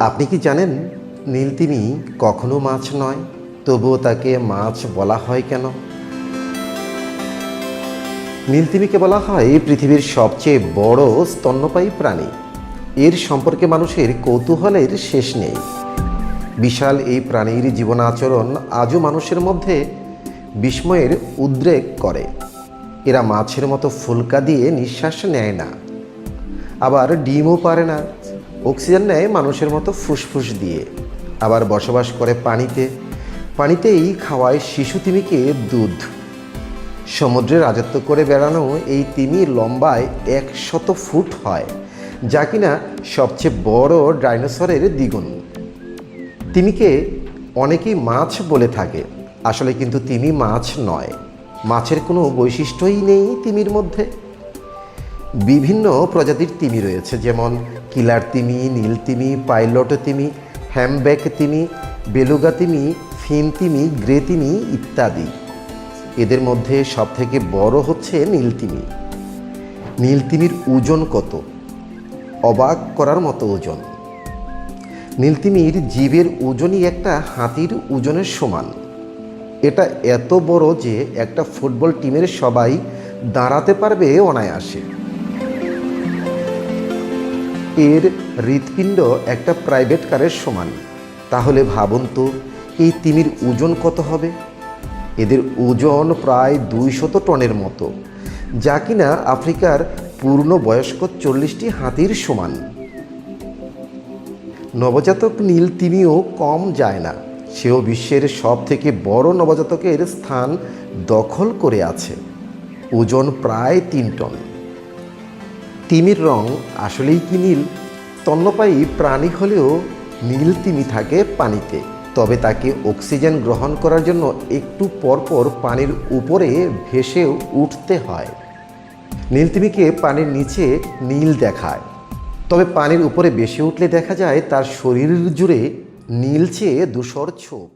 আপনি কি জানেন নীলতিমি কখনো মাছ নয়, তবুও তাকে মাছ বলা হয় কেন? নীলতিমিকে বলা হয় পৃথিবীর সবচেয়ে বড় স্তন্যপায়ী প্রাণী। এর সম্পর্কে মানুষের কৌতূহলের শেষ নেই। বিশাল এই প্রাণীর জীবন আচরণ আজও মানুষের মধ্যে বিস্ময়ের উদ্রেক করে। এরা মাছের মতো ফুলকা দিয়ে নিঃশ্বাস নেয় না, আবার ডিমও পারে না। অক্সিজেন নেয় মানুষের মতো ফুসফুস দিয়ে। আবার বসবাস করে পানিতে, পানিতেই খাওয়ায় শিশু তিমিকে দুধ। সমুদ্রে রাজত্ব করে বেড়ানো এই তিমি লম্বায় 100 ফুট হয়, যা কিনা সবচেয়ে বড় ডাইনোসরের দ্বিগুণ। তিমিকে অনেকেই মাছ বলে থাকে, আসলে কিন্তু তিমি মাছ নয়। মাছের কোনো বৈশিষ্ট্যই নেই তিমির মধ্যে। বিভিন্ন প্রজাতির তিমি রয়েছে, যেমন কিলার তিমি, নীল তিমি, পাইলট তিমি, হ্যামব্যাক তিমি, বেলুগা তিমি, ফিন তিমি, গ্রে তিমি ইত্যাদি। এদের মধ্যে সবথেকে বড় হচ্ছে নীল তিমি। নীল তিমির ওজন কত? অবাক করার মতো ওজন। নীল তিমির জিভের ওজনই একটা হাতির ওজনের সমান। এটা এত বড় যে একটা ফুটবল টিমের সবাই দাঁড়াতে পারবে অনায়াসে। এর হৃৎপিণ্ড একটা প্রাইভেট কারের সমান। তাহলে ভাবুন তো এই তিমির ওজন কত হবে? এদের ওজন প্রায় 200 টনের মতো, যা কিনা আফ্রিকার পূর্ণবয়স্ক 40টি হাতির সমান। নবজাতক নীল তিমিও কম যায় না। সেও বিশ্বের সব থেকে বড় নবজাতকের স্থান দখল করে আছে। ওজন প্রায় 3 টন। তিমির রং আসলেই কি নীল? স্তন্যপায়ী প্রাণী হলেও নীল তিমি থাকে পানিতে, তবে তাকে অক্সিজেন গ্রহণ করার জন্য একটু পরপর পানির উপরে ভেসে উঠতে হয়। নীল তিমিকে পানির নিচে নীল দেখায়, তবে পানির উপরে বেশি উঠলে দেখা যায় তার শরীর জুড়ে নীলচে ধূসর ছোপ।